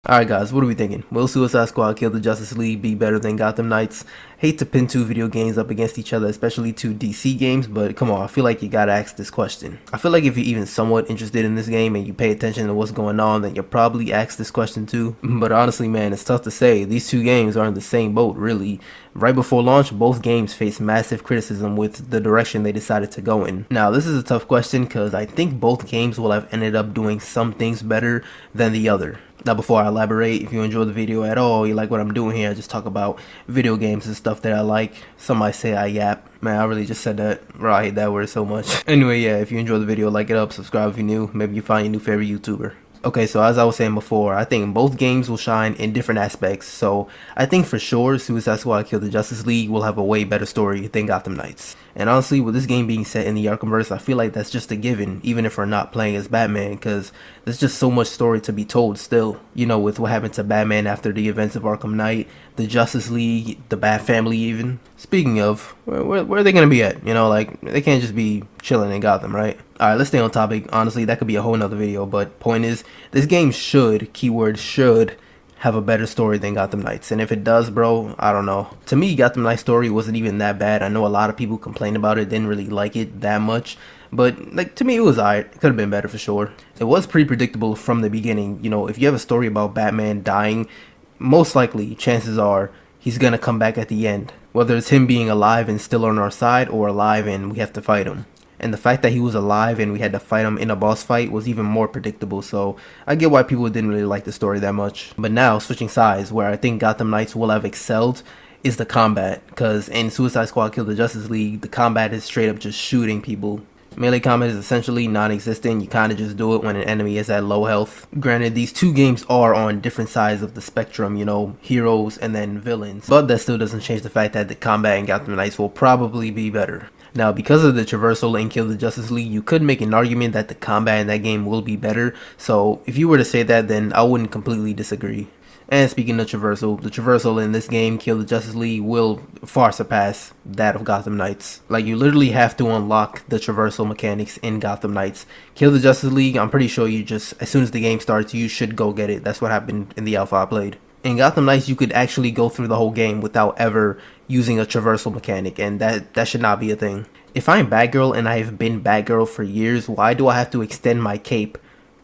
Alright guys, what are we thinking? Will Suicide Squad Kill the Justice League be better than Gotham Knights? Hate to pin two video games up against each other, especially two DC games, but come on, I feel like you gotta ask this question. I feel like if you're even somewhat interested in this game and you pay attention to what's going on, then you'll probably ask this question too. But honestly man, it's tough to say. These two games are in the same boat, really. Right before launch, both games faced massive criticism with the direction they decided to go in. Now, this is a tough question because I think both games will have ended up doing some things better than the other. Now, before I elaborate, if you enjoy the video at all, you like what I'm doing here, I just talk about video games and stuff that I like. Some might say I yap. Man, I really just said that. Bro, I hate that word so much. Anyway, yeah, if you enjoy the video, like it up, subscribe if you're new. Maybe you find your new favorite YouTuber. Okay, so as I was saying before, I think both games will shine in different aspects. So I think for sure Suicide Squad Kill the Justice League will have a way better story than Gotham Knights. And honestly, with this game being set in the Arkhamverse, I feel like that's just a given, even if we're not playing as Batman, because there's just so much story to be told still. You know, with what happened to Batman after the events of Arkham Knight, the Justice League, the Bat Family even. Speaking of, where are they going to be at? You know, like, they can't just be chilling in Gotham, right? Alright, let's stay on topic. Honestly, that could be a whole nother video, but point is, this game should, keyword should, have a better story than Gotham Knights. And if it does, bro, I don't know. To me, Gotham Knights story wasn't even that bad. I know a lot of people complained about it, didn't really like it that much. But, like, to me, it was alright. It could have been better for sure. It was pretty predictable from the beginning. You know, if you have a story about Batman dying, most likely, chances are, he's gonna come back at the end. Whether it's him being alive and still on our side, or alive and we have to fight him. And the fact that he was alive and we had to fight him in a boss fight was even more predictable, so I get why people didn't really like the story that much. But now, switching sides, where I think Gotham Knights will have excelled is the combat, because in Suicide Squad Kill the Justice League, the combat is straight up just shooting people. Melee combat is essentially non-existent, you kinda just do it when an enemy is at low health. Granted, these two games are on different sides of the spectrum, you know, heroes and then villains. But that still doesn't change the fact that the combat in Gotham Knights will probably be better. Now, because of the traversal in Kill the Justice League, you could make an argument that the combat in that game will be better. So, if you were to say that, then I wouldn't completely disagree. And speaking of traversal, the traversal in this game, Kill the Justice League, will far surpass that of Gotham Knights. Like, you literally have to unlock the traversal mechanics in Gotham Knights. Kill the Justice League, I'm pretty sure you just, as soon as the game starts, you should go get it. That's what happened in the alpha I played. In Gotham Knights, you could actually go through the whole game without ever using a traversal mechanic, and that should not be a thing. If I'm Batgirl and I have been Batgirl for years, why do I have to extend my cape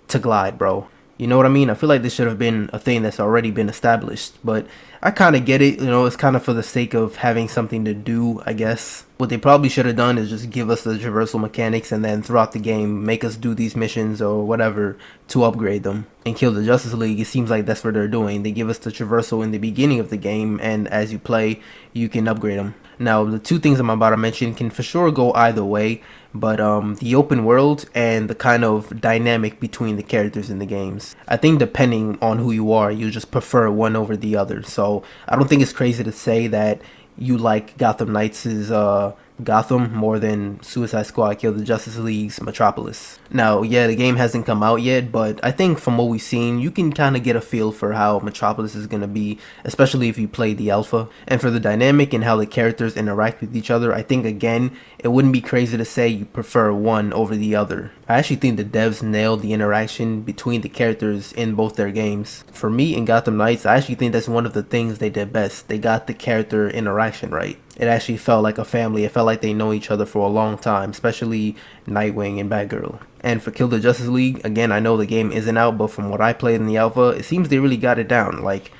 to glide, bro? You know what I mean? I feel like this should have been a thing that's already been established, but I kind of get it, you know, it's kind of for the sake of having something to do, I guess. What they probably should have done is just give us the traversal mechanics and then throughout the game make us do these missions or whatever to upgrade them. In Kill the Justice League, it seems like that's what they're doing. They give us the traversal in the beginning of the game, and as you play, you can upgrade them. Now, the two things I'm about to mention can for sure go either way, but the open world and the kind of dynamic between the characters in the games. I think depending on who you are, you just prefer one over the other. So I don't think it's crazy to say that you like Gotham Knights' Gotham more than Suicide Squad Kill the Justice League's Metropolis. Now, yeah, the game hasn't come out yet, but I think from what we've seen, you can kind of get a feel for how Metropolis is going to be, especially if you play the alpha. And for the dynamic and how the characters interact with each other, I think, again, it wouldn't be crazy to say you prefer one over the other. I actually think the devs nailed the interaction between the characters in both their games. For me, in Gotham Knights, I actually think that's one of the things they did best. They got the character interaction right. It actually felt like a family. It felt like they know each other for a long time, especially Nightwing and Batgirl. And for Kill the Justice League, again, I know the game isn't out, but from what I played in the alpha, it seems they really got it down. Like,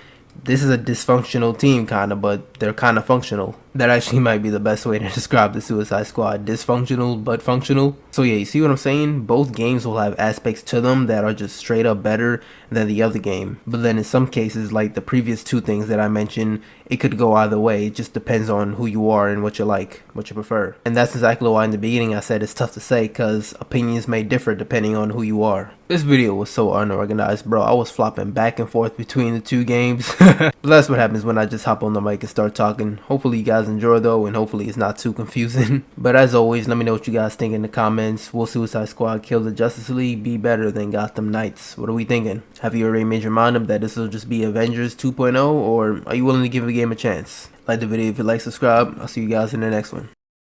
this is a dysfunctional team kind of, but they're kind of functional. That actually might be the best way to describe the Suicide Squad. Dysfunctional, but functional. So yeah, you see what I'm saying? Both games will have aspects to them that are just straight up better than the other game. But then in some cases, like the previous two things that I mentioned, it could go either way. It just depends on who you are and what you like, what you prefer. And that's exactly why in the beginning I said it's tough to say, because opinions may differ depending on who you are. This video was so unorganized, bro. I was flopping back and forth between the two games. But that's what happens when I just hop on the mic and start talking. Hopefully you guys enjoy though, and hopefully it's not too confusing. But as always, let me know what you guys think in the comments. Will Suicide Squad Kill the Justice League be better than Gotham Knights? What are we thinking? Have you already made your mind up that this will just be Avengers 2.0, or are you willing to give the game a chance? Like the video if you like, subscribe. I'll see you guys in the next one.